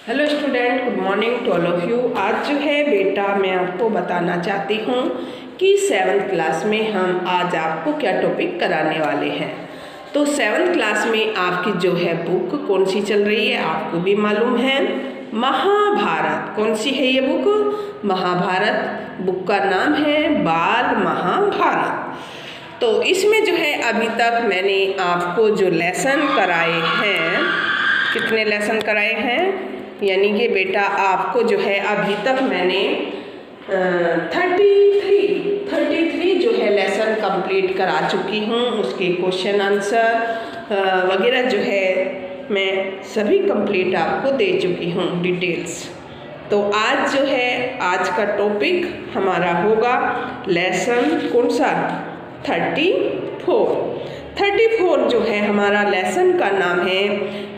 Hello student, good morning to all of you. आज जो है बेटा मैं आपको बताना चाहती हूँ कि सेवन्थ क्लास में हम आज आपको क्या टॉपिक कराने वाले हैं। तो सेवन्थ क्लास में आपकी जो है बुक कौन सी चल रही है आपको भी मालूम है, महाभारत। कौन सी है ये बुक? महाभारत। बुक का नाम है बाल महाभारत। तो इसमें जो है अभी तक मैंने आपको जो लेसन कराए हैं, कितने लेसन कराए हैं, यानी कि बेटा आपको जो है अभी तक मैंने 33 जो है लेसन कंप्लीट करा चुकी हूँ। उसके क्वेश्चन आंसर वगैरह जो है मैं सभी कंप्लीट आपको दे चुकी हूँ डिटेल्स। तो आज जो है आज का टॉपिक हमारा होगा लेसन कौन सा? 34 जो है हमारा लेसन का नाम है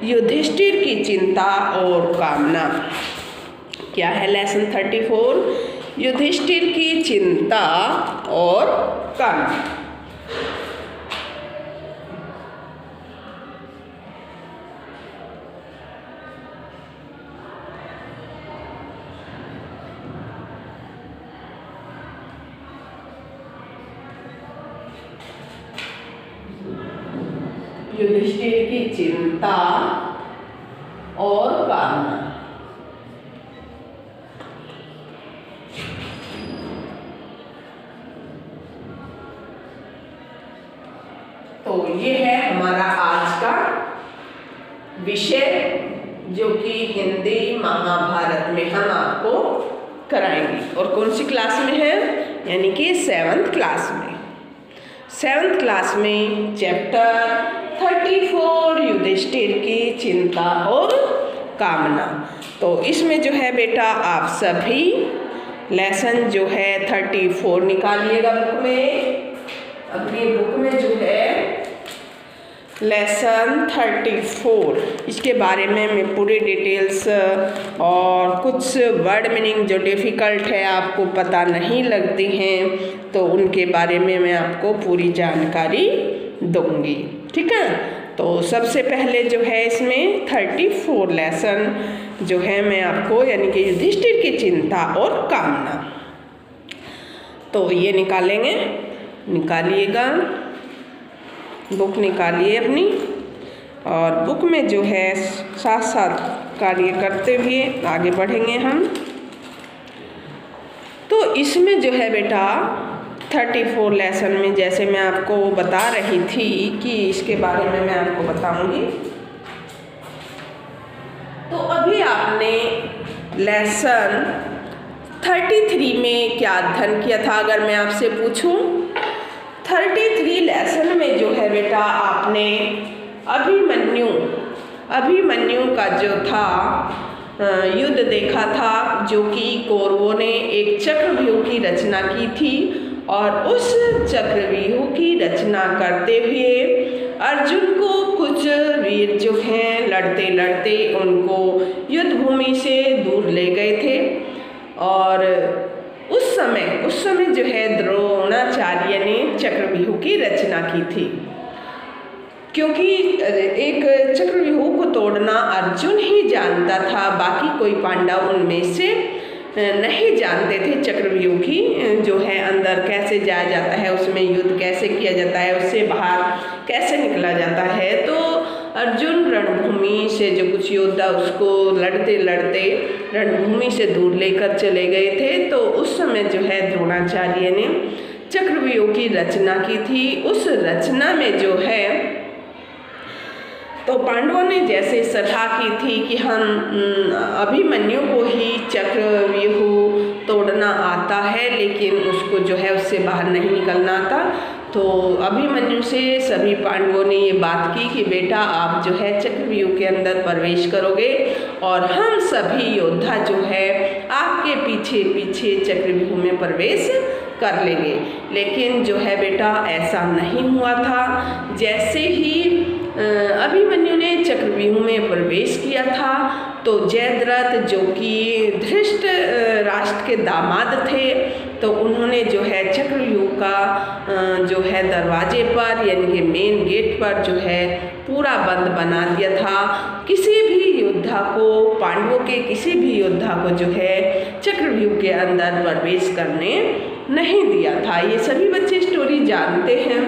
युधिष्ठिर की चिंता और कामना। क्या है लेसन 34? युधिष्ठिर की चिंता और कामना। युधिष्ठिर की चिंता और कामना। तो ये है हमारा आज का विषय, जो कि हिंदी महाभारत में हम आपको कराएंगे। और कौन सी क्लास में है? यानी कि सेवन्थ क्लास में। सेवन्थ क्लास में चैप्टर 34 युधिष्ठिर की चिंता और कामना। तो इसमें जो है बेटा आप सभी लेसन जो है 34 निकालिएगा बुक में। अपनी बुक में जो है लेसन 34, इसके बारे में मैं पूरी डिटेल्स और कुछ वर्ड मीनिंग जो डिफ़िकल्ट है आपको पता नहीं लगती हैं, तो उनके बारे में मैं आपको पूरी जानकारी दूंगी। ठीक है। तो सबसे पहले जो है इसमें 34 लेसन जो है मैं आपको, यानी कि युधिष्ठिर की चिंता और कामना, तो ये निकालेंगे। निकालिएगा, बुक निकालिए अपनी, और बुक में जो है साथ साथ कार्य करते हुए आगे बढ़ेंगे हम। तो इसमें जो है बेटा 34 लेसन में जैसे मैं आपको बता रही थी कि इसके बारे में मैं आपको बताऊंगी। तो अभी आपने लेसन 33 में क्या अध्ययन किया था? अगर मैं आपसे पूछूं 33 लेसन में जो है बेटा आपने अभिमन्यु का जो था युद्ध देखा था, जो कि कौरवों ने एक चक्रव्यूह की रचना की थी। और उस चक्रव्यूह की रचना करते हुए अर्जुन को कुछ वीर जो हैं लड़ते लड़ते उनको युद्ध भूमि से दूर ले गए थे। और उस समय जो है द्रोणाचार्य ने चक्रव्यूह की रचना की थी, क्योंकि एक चक्रव्यूह को तोड़ना अर्जुन ही जानता था, बाकी कोई पांडव उनमें से नहीं जानते थे। चक्रव्यूह की जो है अंदर कैसे जाया जाता है, उसमें युद्ध कैसे किया जाता है, उससे बाहर कैसे निकला जाता है। तो अर्जुन रणभूमि से जो कुछ योद्धा उसको लड़ते लड़ते रणभूमि से दूर लेकर चले गए थे। तो उस समय जो है द्रोणाचार्य ने चक्रव्यूह की रचना की थी। उस रचना में जो है तो पांडवों ने जैसे सलाह की थी कि हम अभिमन्यु को ही चक्रव्यूह तोड़ना आता है, लेकिन उसको जो है उससे बाहर नहीं निकलना आता। तो अभिमन्यु से सभी पांडवों ने ये बात की कि बेटा आप जो है चक्रव्यूह के अंदर प्रवेश करोगे और हम सभी योद्धा जो है आपके पीछे पीछे चक्रव्यूह में प्रवेश कर लेंगे। लेकिन जो है बेटा ऐसा नहीं हुआ था। जैसे ही अभिमन्यु ने चक्रव्यूह में प्रवेश किया था, तो जयद्रथ जो कि धृष्ट राष्ट्र के दामाद थे, तो उन्होंने जो है चक्रव्यूह का जो है दरवाजे पर यानी कि मेन गेट पर जो है पूरा बंद बना दिया था। किसी भी युद्ध योद्धा को, पांडवों के किसी भी योद्धा को जो है चक्रव्यूह के अंदर प्रवेश करने नहीं दिया था। ये सभी बच्चे स्टोरी जानते हैं।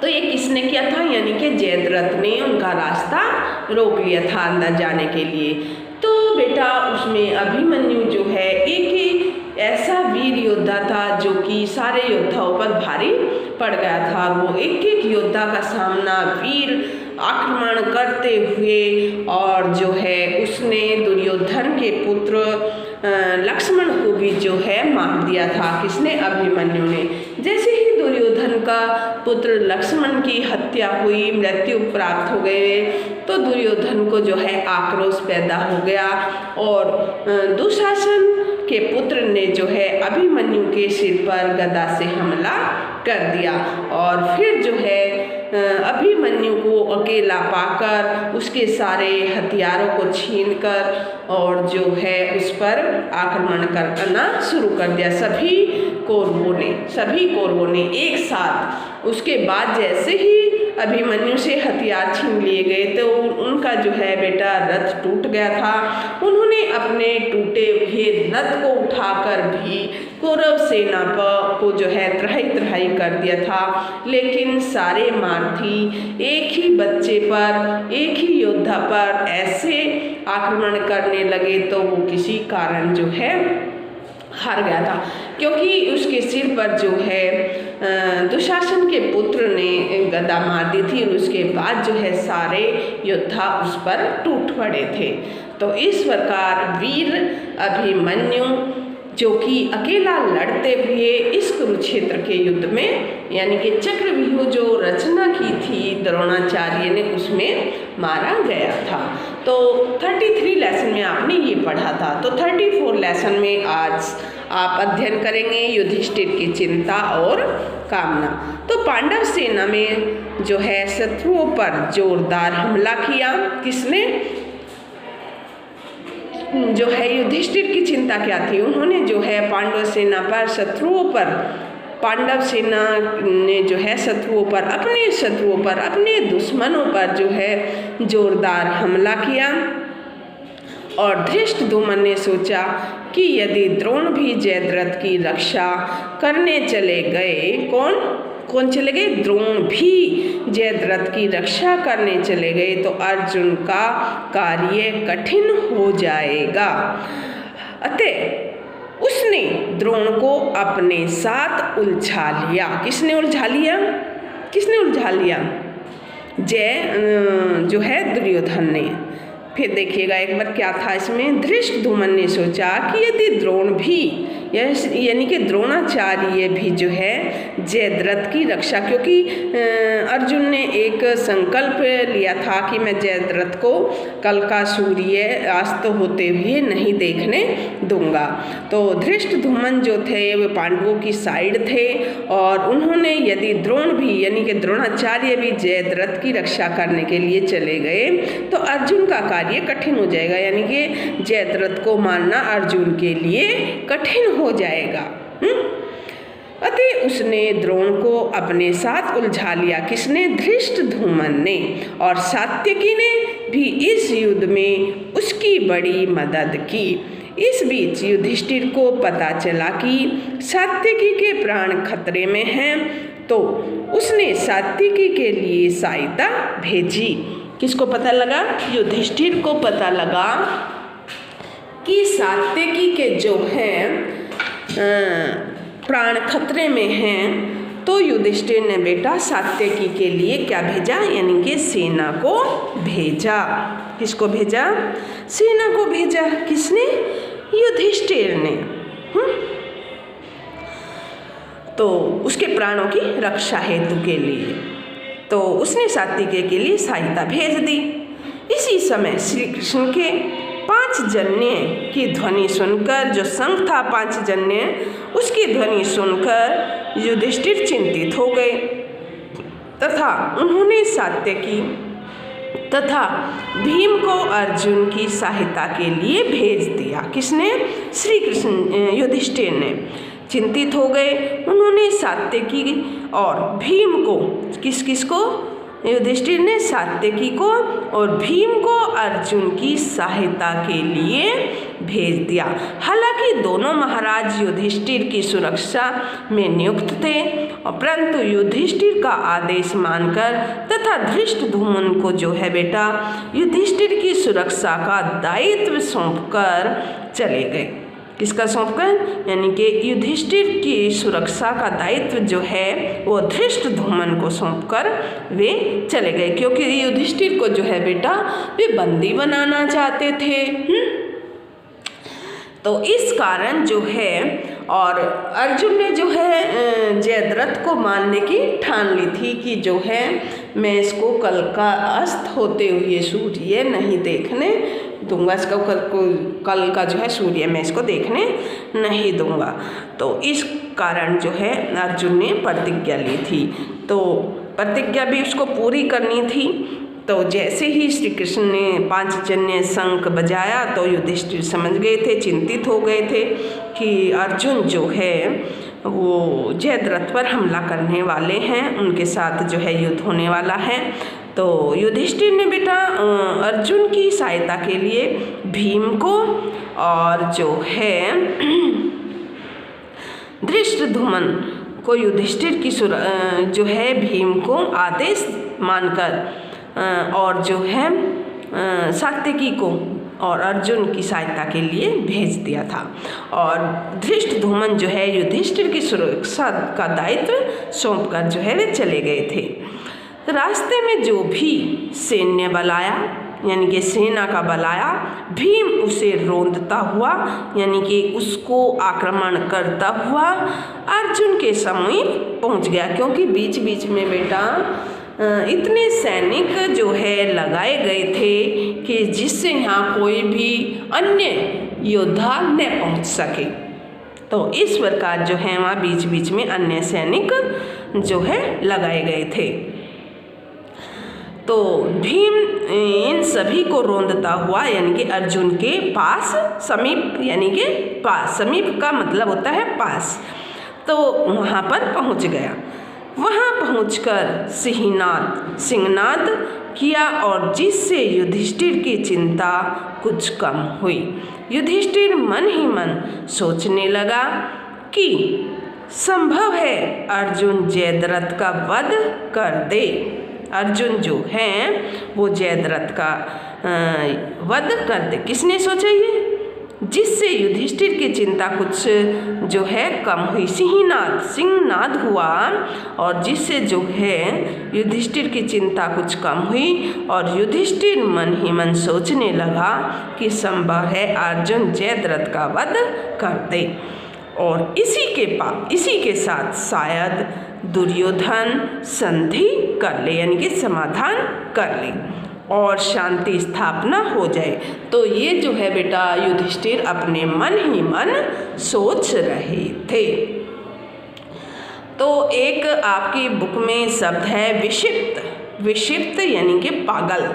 तो ये किसने किया था, यानी कि जयद्रथ ने उनका रास्ता रोक लिया था अंदर जाने के लिए। तो बेटा उसमें अभिमन्यु जो है एक ही ऐसा वीर योद्धा था जो कि सारे योद्धाओं पर भारी पड़ गया था। वो एक एक योद्धा का सामना वीर आक्रमण करते हुए, और जो है उसने दुर्योधन के पुत्र लक्ष्मण को भी जो है मार दिया था। किसने, अभिमन्यु ने। जैसे ही दुर्योधन का पुत्र लक्ष्मण की हत्या हुई, मृत्यु प्राप्त हो गए, तो दुर्योधन को जो है आक्रोश पैदा हो गया और दुशासन के पुत्र ने जो है अभिमन्यु के सिर पर गदा से हमला कर दिया। और फिर जो है अभिमन्यु को अकेला पाकर उसके सारे हथियारों को छीनकर और जो है उस पर आक्रमण करना शुरू कर दिया सभी कौरवों ने एक साथ। उसके बाद जैसे ही अभिमन्यु से हथियार छीन लिए गए तो उनका जो है बेटा रथ टूट गया था। उन्होंने अपने टूटे हुए रथ को उठाकर भी कौरव सेना को जो है त्राही कर दिया था। लेकिन सारे मारथी एक ही बच्चे पर, एक ही योद्धा पर ऐसे आक्रमण करने लगे तो वो किसी कारण जो है हार गया था, क्योंकि उसके सिर पर जो है दुशासन के पुत्र ने गदा मार दी थी और उसके बाद जो है सारे योद्धा उस पर टूट पड़े थे। तो इस प्रकार वीर अभिमन्यु जो कि अकेला लड़ते हुए इस कुरुक्षेत्र के युद्ध में, यानी कि चक्रव्यूह जो रचना की थी द्रोणाचार्य ने, उसमें मारा गया था। तो 33 लेसन में आपने ये पढ़ा था। तो 34 लेसन में आज आप अध्ययन करेंगे युधिष्ठिर की चिंता और कामना। तो पांडव सेना में जो है शत्रुओं पर जोरदार हमला किया। किसने, जो है युधिष्ठिर की चिंता क्या थी, उन्होंने जो है पांडव सेना पर, शत्रुओं पर, पांडव सेना ने जो है शत्रुओं पर, अपने दुश्मनों पर जो है जोरदार हमला किया। और धृष्टद्युम्न ने सोचा कि यदि द्रोण भी जयद्रथ की रक्षा करने चले गए, कौन चले गए, द्रोण भी जयद्रथ की रक्षा करने चले गए तो अर्जुन का कार्य कठिन हो जाएगा। अतः उसने द्रोण को अपने साथ उलझा लिया। किसने उलझा लिया? जो है दुर्योधन ने। फिर देखिएगा एक बार क्या था इसमें। धृष्टद्युम्न ने सोचा कि यदि द्रोण भी, यानी कि द्रोणाचार्य भी जो है जयद्रथ की रक्षा, क्योंकि अर्जुन ने एक संकल्प लिया था कि मैं जयद्रथ को कल का सूर्य अस्त होते हुए नहीं देखने दूंगा। तो धृष्टद्युम्न जो थे वे पांडवों की साइड थे और उन्होंने यदि द्रोण भी, यानी कि द्रोणाचार्य भी जयद्रथ की रक्षा करने के लिए चले गए तो अर्जुन का कार्य कठिन हो जाएगा, यानी कि जयद्रथ को मारना अर्जुन के लिए कठिन हो जाएगा। अतः उसने द्रोण को अपने साथ उलझा लिया। किसने? धृष्टद्युम्न ने। और सात्यकी ने भी इस युद्ध में उसकी बड़ी मदद की। इस बीच युधिष्ठिर को पता चला कि सात्यकी के प्राण खतरे में हैं, तो उसने सात्यकी के लिए सहायता भेजी। किसको पता लगा? युधिष्ठिर को पता लगा कि सात्यकी के जो हैं प्राण खतरे में हैं, तो युधिष्ठिर ने बेटा सात्यकी के लिए क्या भेजा, यानी कि सेना को भेजा। किसको भेजा? सेना को भेजा। किसने? युधिष्ठिर ने। तो उसके प्राणों की रक्षा हेतु के लिए तो उसने सात्यकी के लिए सहायता भेज दी। इसी समय श्री कृष्ण के 5 जन्य की ध्वनि सुनकर, जो शंख था 5 जन्य, उसकी ध्वनि सुनकर युधिष्ठिर चिंतित हो गए तथा उन्होंने सात्यकी तथा भीम को अर्जुन की सहायता के लिए भेज दिया। किसने? श्री कृष्ण, युधिष्ठिर ने चिंतित हो गए। उन्होंने सात्यकी और भीम को, किसको? युधिष्ठिर ने सात्यकी को और भीम को अर्जुन की सहायता के लिए भेज दिया। हालांकि दोनों महाराज युधिष्ठिर की सुरक्षा में नियुक्त थे, परंतु युधिष्ठिर का आदेश मानकर तथा धृष्टद्युम्न को जो है बेटा युधिष्ठिर की सुरक्षा का दायित्व सौंपकर चले गए। किसका सौंपकर? यानी कि युधिष्ठिर की सुरक्षा का दायित्व जो है वो धृष्टद्युम्न को सौंपकर वे चले गए, क्योंकि युधिष्ठिर को जो है बेटा वे बंदी बनाना चाहते थे। तो इस कारण जो है, और अर्जुन ने जो है जयद्रथ को मारने की ठान ली थी कि जो है मैं इसको कल का अस्त होते हुए सूर्य नहीं देखने दूंगा, इसका कल का जो है सूर्य मैं इसको देखने नहीं दूंगा। तो इस कारण जो है अर्जुन ने प्रतिज्ञा ली थी, तो प्रतिज्ञा भी उसको पूरी करनी थी। तो जैसे ही श्री कृष्ण ने पांचजन्य शंख बजाया तो युधिष्ठिर समझ गए थे, चिंतित हो गए थे कि अर्जुन जो है वो जयद्रथ पर हमला करने वाले हैं, उनके साथ जो है युद्ध होने वाला है। तो युधिष्ठिर ने बेटा अर्जुन की सहायता के लिए भीम को और जो है धृष्टद्युम्न को युधिष्ठिर की जो है भीम को आदेश मानकर और जो है सात्यकी को और अर्जुन की सहायता के लिए भेज दिया था। और धृष्टद्युम्न जो है युधिष्ठिर की सुरक्षा का दायित्व सौंपकर जो है वे चले गए थे। रास्ते में जो भी सैन्य बल आया, यानी कि सेना का बल आया, भीम उसे रोंदता हुआ यानी कि उसको आक्रमण करता हुआ अर्जुन के समीप पहुंच गया, क्योंकि बीच बीच में बेटा इतने सैनिक जो है लगाए गए थे कि जिससे यहाँ कोई भी अन्य योद्धा न पहुँच सके। तो इस प्रकार जो है वहाँ बीच बीच में अन्य सैनिक जो है लगाए गए थे। तो भीम इन सभी को रोंदता हुआ यानी कि अर्जुन के पास, समीप यानी कि पास, समीप का मतलब होता है पास, तो वहाँ पर पहुँच गया। वहाँ पहुंचकर सिंहनाद किया और जिससे युधिष्ठिर की चिंता कुछ कम हुई। युधिष्ठिर मन ही मन सोचने लगा कि संभव है अर्जुन जयद्रथ का वध कर दे। अर्जुन जो है वो जयद्रथ का वध कर दे। किसने सोचा ये? जिससे युधिष्ठिर की चिंता कुछ जो है कम हुई। सिंहनाद हुआ और जिससे जो है युधिष्ठिर की चिंता कुछ कम हुई और युधिष्ठिर मन ही मन सोचने लगा कि संभव है अर्जुन जयद्रथ का वध कर दे और इसी के साथ शायद दुर्योधन संधि कर ले यानी कि समाधान कर ले और शांति स्थापना हो जाए। तो ये जो है बेटा युधिष्ठिर अपने मन ही मन सोच रहे थे। तो एक आपकी बुक में शब्द है विक्षिप्त यानी कि पागल।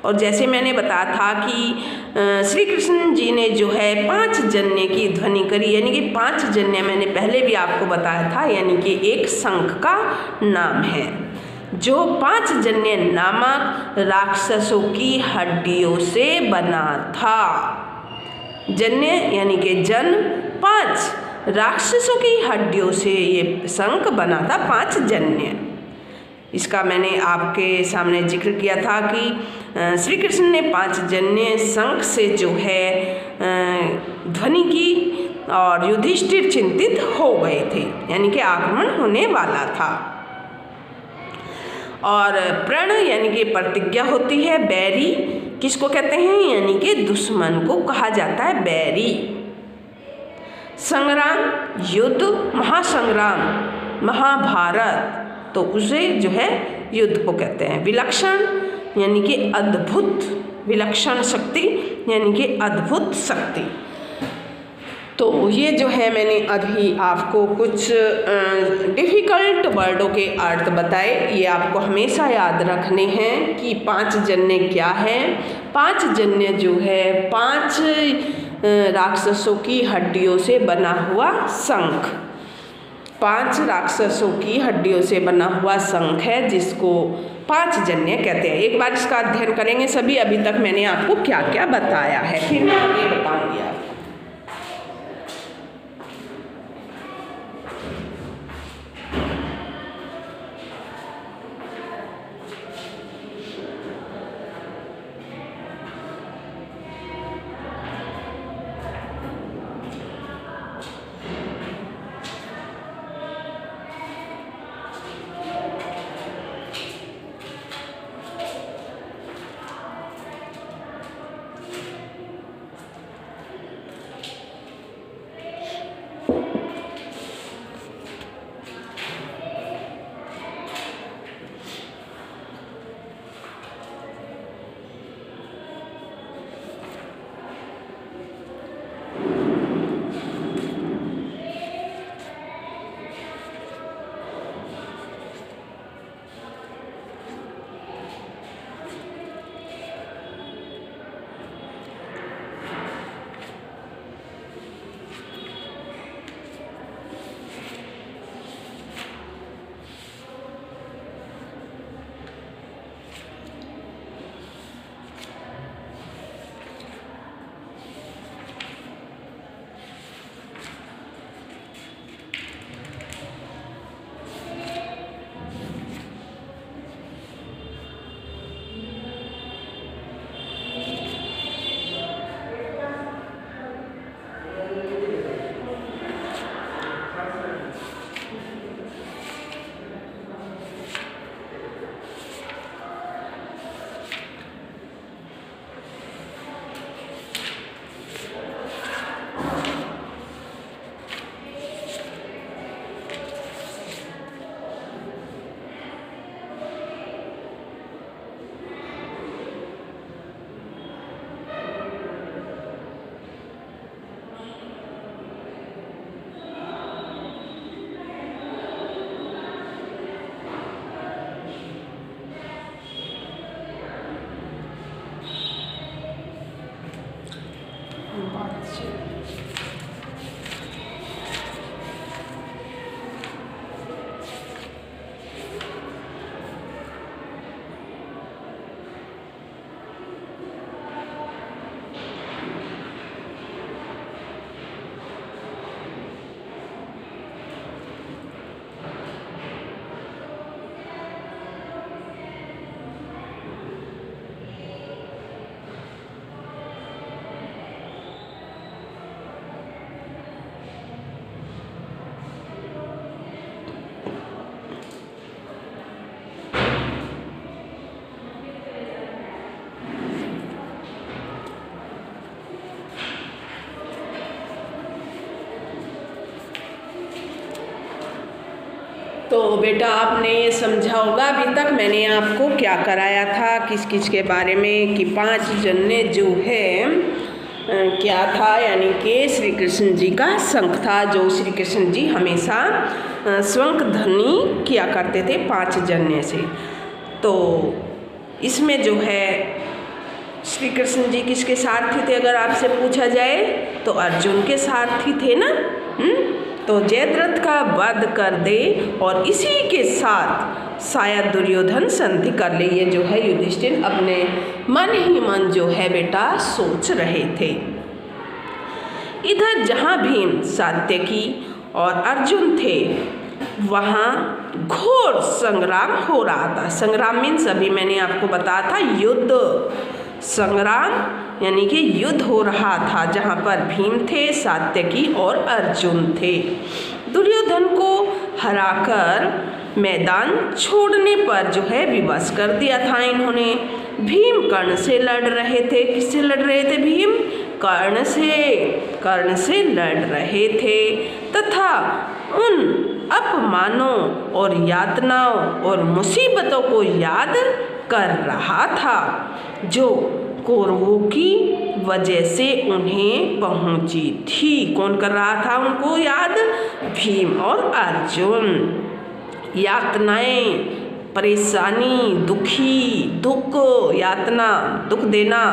और जैसे मैंने बताया था कि श्री कृष्ण जी ने जो है 5 जन्य की ध्वनि करी, यानी कि 5 जन्य मैंने पहले भी आपको बताया था, यानी कि एक शंख का नाम है जो 5 जन्य नामक राक्षसों की हड्डियों से बना था। जन्य यानी कि जन, 5 राक्षसों की हड्डियों से ये शंख बना था, 5 जन्य। इसका मैंने आपके सामने जिक्र किया था कि श्री कृष्ण ने 5 जन्य शंख से जो है ध्वनि की और युधिष्ठिर चिंतित हो गए थे, यानी कि आक्रमण होने वाला था। और प्रण यानी कि प्रतिज्ञा होती है। बैरी किसको कहते हैं? यानी कि दुश्मन को कहा जाता है बैरी। संग्राम, युद्ध, महासंग्राम, महाभारत, तो उसे जो है युद्ध को कहते हैं। विलक्षण यानी कि अद्भुत, विलक्षण शक्ति यानी कि अद्भुत शक्ति। तो ये जो है मैंने अभी आपको कुछ डिफ़िकल्ट वर्डों के अर्थ बताए, ये आपको हमेशा याद रखने हैं कि 5 जन्य क्या है। 5 जन्य जो है 5 राक्षसों की हड्डियों से बना हुआ शंख, 5 राक्षसों की हड्डियों से बना हुआ शंख है, जिसको 5 जन्य कहते हैं। एक बार इसका अध्ययन करेंगे सभी। अभी तक मैंने आपको क्या क्या बताया है, फिर मैं आगे बताऊंगी आपको। तो बेटा आपने ये समझा होगा अभी तक मैंने आपको क्या कराया था, किस किस के बारे में, कि 5 जन्य जो है क्या था, यानी कि श्री कृष्ण जी का शंख था, जो श्री कृष्ण जी हमेशा शंख ध्वनि किया करते थे 5 जन्य से। तो इसमें जो है श्री कृष्ण जी किसके सारथी थे अगर आपसे पूछा जाए तो अर्जुन के सारथी थे ना। तो जयद्रथ का वध कर दे और इसी के साथ शायद दुर्योधन संधि कर ले, ये जो है युधिष्ठिर अपने मन ही मन जो है बेटा सोच रहे थे। इधर जहाँ भीम, सात्यकी और अर्जुन थे वहाँ घोर संग्राम हो रहा था। संग्राम मीन्स अभी मैंने आपको बताया था युद्ध, संग्राम यानी कि युद्ध हो रहा था, जहाँ पर भीम थे, सात्यकी और अर्जुन थे। दुर्योधन को हराकर मैदान छोड़ने पर जो है विवश कर दिया था इन्होंने। भीम कर्ण से लड़ रहे थे। किससे लड़ रहे थे भीम? कर्ण से लड़ रहे थे तथा उन अपमानों और यातनाओं और मुसीबतों को याद कर रहा था जो कौरवों की वजह से उन्हें पहुंची थी। कौन कर रहा था उनको याद? भीम और अर्जुन। यातनाएं, परेशानी, दुख, यातना, दुख देना,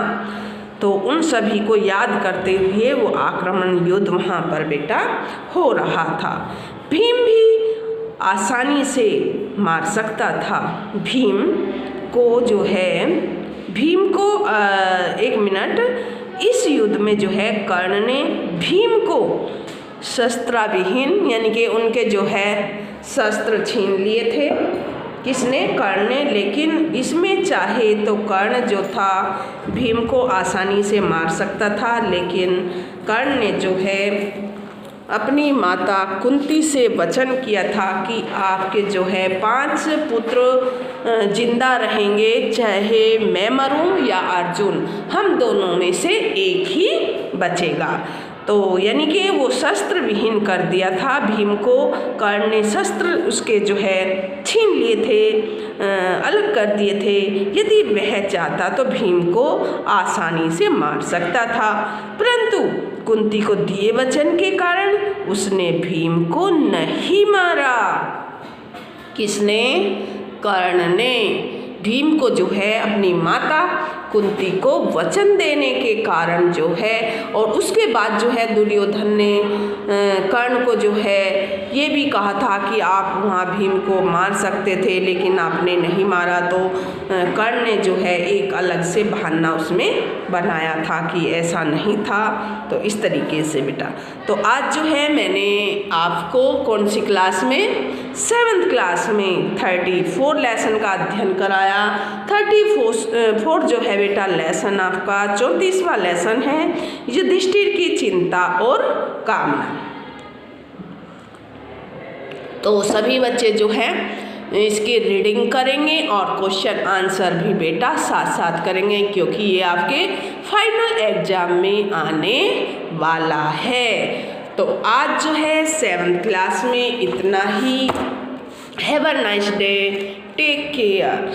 तो उन सभी को याद करते हुए वो आक्रमण युद्ध वहाँ पर बेटा हो रहा था। भीम भी आसानी से मार सकता था। भीम को एक मिनट, इस युद्ध में जो है कर्ण ने भीम को शस्त्राविहीन, यानी कि उनके जो है शस्त्र छीन लिए थे। किसने? कर्ण ने। लेकिन इसमें चाहे तो कर्ण जो था भीम को आसानी से मार सकता था, लेकिन कर्ण ने जो है अपनी माता कुंती से वचन किया था कि आपके जो है 5 पुत्र जिंदा रहेंगे, चाहे मैं मरूं या अर्जुन, हम दोनों में से एक ही बचेगा। तो यानी कि वो शस्त्र विहीन कर दिया था भीम को। कर्ण ने शस्त्र उसके जो है छीन लिए थे, अलग कर दिए थे। यदि वह चाहता तो भीम को आसानी से मार सकता था, परंतु कुंती को दिए वचन के कारण उसने भीम को नहीं मारा। किसने? कर्ण ने। भीम को जो है अपनी माता कुंती को वचन देने के कारण जो है, और उसके बाद जो है दुर्योधन ने कर्ण को जो है ये भी कहा था कि आप वहाँ भीम को मार सकते थे, लेकिन आपने नहीं मारा। तो कर्ण ने जो है एक अलग से बहाना उसमें बनाया था कि ऐसा नहीं था। तो इस तरीके से बेटा, तो आज जो है मैंने आपको कौन सी क्लास में? 7th क्लास में 34 लेसन का अध्ययन कराया। 34 जो है बेटा लेसन आपका 34वां लेसन है, युधिष्ठिर की चिंता और कामना। तो सभी बच्चे जो हैं इसकी रीडिंग करेंगे और क्वेश्चन आंसर भी बेटा साथ साथ करेंगे, क्योंकि ये आपके फाइनल एग्जाम में आने वाला है। तो आज जो है 7th क्लास में इतना ही। Have a nice day, take care.